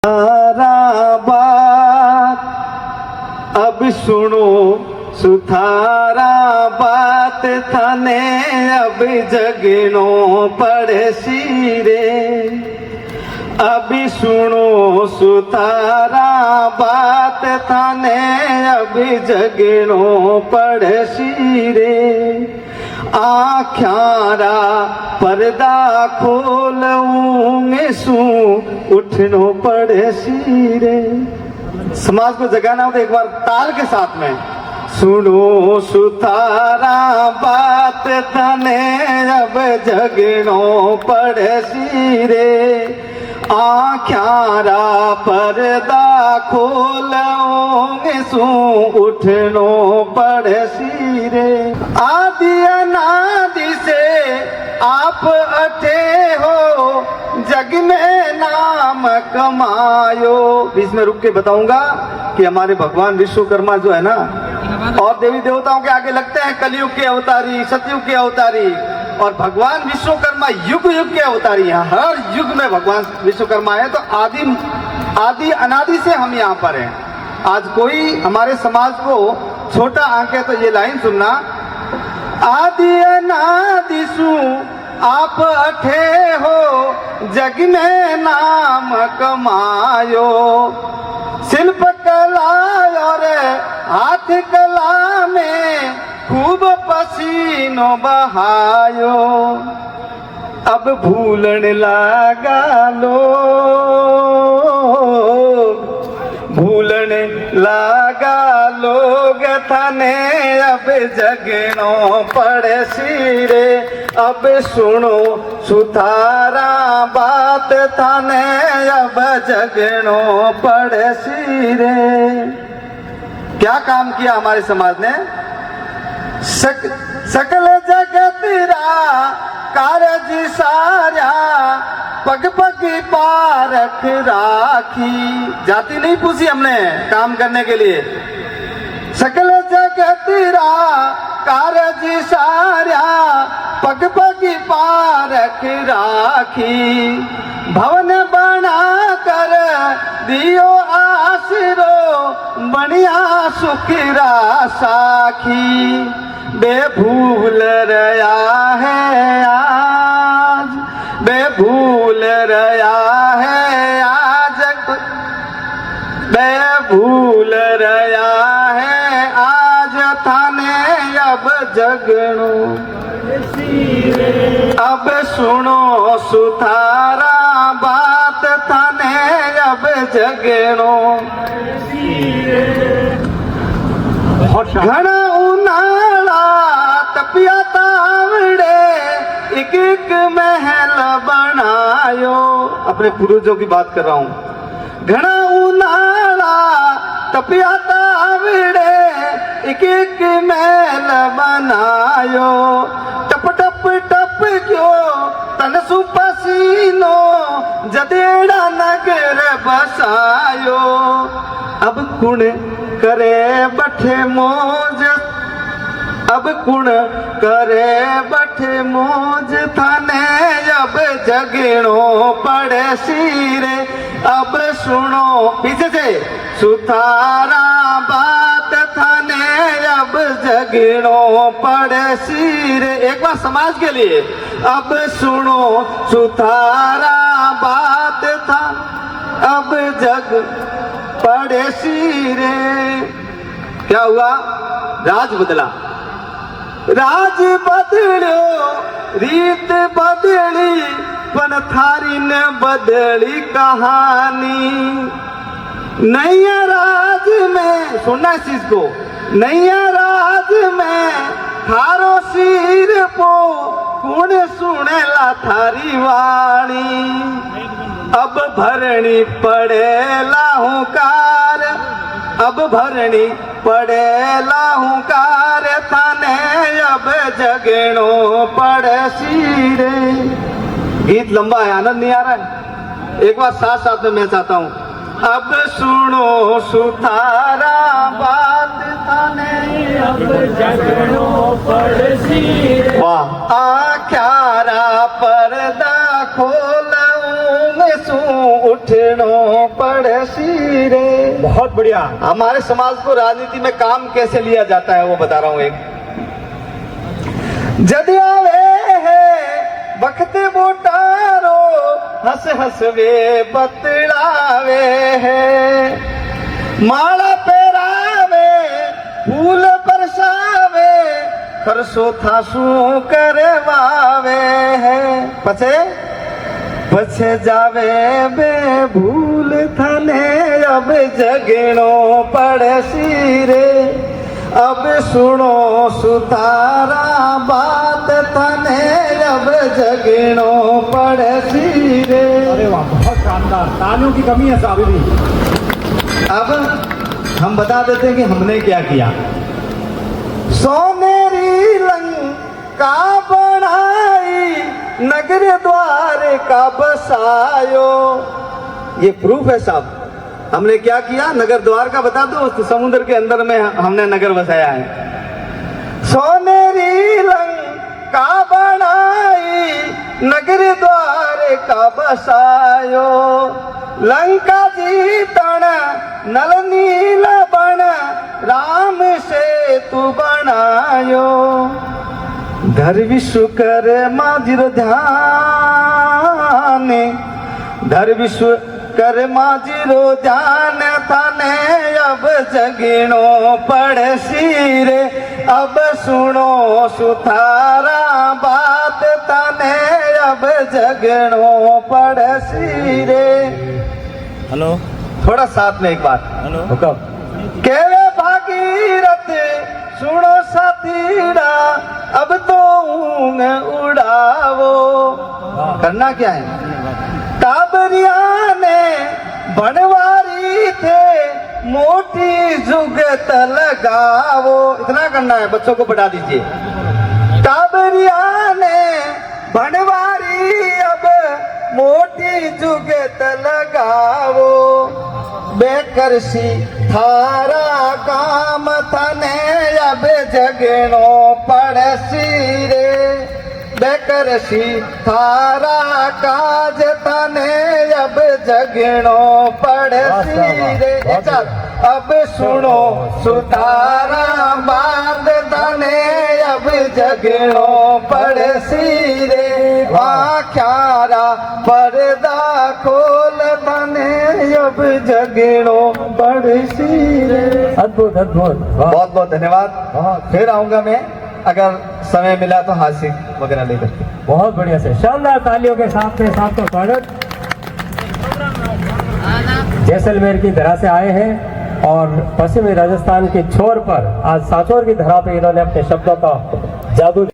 बात अब सुनो सुथारा बात थाने अब जगनो पड़सी रे। अभी सुनो सुथारा बात थाने अभी जगनो पड़सी रे। आख्यारा पर्दा खोलूंगे सू उठनो पड़सी रे। समाज को जगाना हो तो एक बार ताल के साथ में सुनो सुथारा बात तने अब जगनो पड़सी रे। आख्यारा पर्दा खोलोगे सू उठनो पड़सी रे। आदि अनादि से आप अठे हो जग में नाम कमायो। बीच में रुक के बताऊंगा कि हमारे भगवान विश्वकर्मा जो है ना और देवी देवताओं के आगे लगते हैं कलयुग के अवतारी, सतयुग के अवतारी, और भगवान विश्वकर्मा युग युग के अवतारी हैं। हर युग में भगवान विश्वकर्मा है। तो आदि अनादि से हम यहाँ पर हैं। आज कोई हमारे समाज को छोटा आंके तो ये लाइन सुनना, आदि अनादि सु आप अठे हो जग में नाम कमायो। शिल्प कला और हाथ कला में खूब पसीनो बहायो। अब भूलन लागा लोग, भूलन लागा लोग थाने अब जगनो पड़सी रे। अब सुनो सुथारा बात थाने अब जगनो पड़सी रे। क्या काम किया हमारे समाज ने? सकल जगत रा कारज सारा पग पग पारख राखी। जाति नहीं पूछी हमने काम करने के लिए। सकल जगत रा कारज सारा पग पग पारख राखी। भवन बना कर दियो आसरो बढ़िया सुख रासाखी। बेभूल रया है आज, बेभूल रया है आज, बेभूल रया है आज थाने अब जगनो। अब सुनो सुथारा बात थाने अब जगनो। घना उनाला तपिया तावड़े एक एक महल बनायो। अपने पूर्वजों की बात कर रहा हूँ। घना उनाला तपिया तावड़े एक एक महल बनायो। टप टप टप क्यों तन सु पसीनो जदेड़ा नगर बसायो। अब कुण करे बठे मौज, अब कुण करे बठे मौज थाने अब जगनो पड़सी रे। अब सुनो पीछे से सुथारा बात थाने अब जगनो पड़सी रे। एक बार समाज के लिए अब सुनो सुथारा बात था अब जग पड़सी रे। क्या हुआ? राज बदला, राज बदलो रीत बदली पण थारी न बदली कहानी। नैया राज में सुनना इस चीज को, नैया राज में थारो सिर पो कुण सुनेला थारी वाणी। अब भरणी पड़ेला हुकार, अब भरणी पड़ेला हुकार थाने अब जगनो पड़सी रे। गीत लंबा है, आनंद नहीं आ रहा है? एक बार साथ साथ में मैं चाहता हूँ। अब सुनो सुथारा बात थाने अब जगनो पड़सी रे। वाह! आख्यारा पर्दा खोलूंगे सू उठनो पड़े सिरे। बहुत बढ़िया। हमारे समाज को राजनीति में काम कैसे लिया जाता है वो बता रहा हूं। एक जद आवे है वक्त बोटारो, हंस हंस वे बतलावे है, माला पहरावे फूल बरसावे, खरसो थासू करवावे है, पछे जावे बे भूल थाने, अब जगनो पड़े सिरे, अब सुनो सुतारा बात थाने, अब जगनो पड़े सिरे। अरे वाह, बहुत शानदार। तालियों की कमी है साहब भी। अब हम बता देते हैं कि हमने क्या किया। सोनेरी लंका बनाई, नगर द्वार का बसायो। ये प्रूफ है साहब। हमने क्या किया, नगर द्वार का बता दो। तो समुद्र के अंदर में हमने नगर बसाया है। सोनेरी लंका बनाई, नगर द्वार का बसायो, लंका जीतन नल नील बन, राम से तू बनायो, धर विश्व कर माजिर ध्यान, धर विश्व कर माजिरो ध्यान थाने, अब जगनो पड़े सिरे, अब सुनो सुथारा बात थाने, अब जगनो पड़े सिरे। हेलो, थोड़ा साथ में एक बात। हेलो, केवे भागीरथ सुनो साथीरा, अब तो ऊंग उड़ावो। करना क्या है, टाबरिया ने बनवारी थे, मोटी जुगत लगावो। इतना करना है, बच्चों को पढ़ा दीजिए। टाबरिया ने बनवारी अब मोटी जुगत लगावो, बेकरसी थारा काम थाने, अब जगनो पड़े सिरे, बेकरसी थारा काज थाने, अब जगनो पड़े सिरे। चल अब सुनो सुतारा बात थाने, अब जगनो पड़े सिरे, आख्यारा पर्दा खोल थाने, अब जगनो पड़े सिरे। अद्भुत अद्भुत, बहुत बहुत धन्यवाद। फिर आऊंगा मैं, अगर समय मिला तो हासिल वगैरह लेकर के। बहुत बढ़िया से शानदार तालियों के साथ में साथ का स्वागत। जैसलमेर की धरा से आए हैं और पश्चिमी राजस्थान के छोर पर आज सांचौर की धरा पे इन्होंने अपने शब्दों का जादू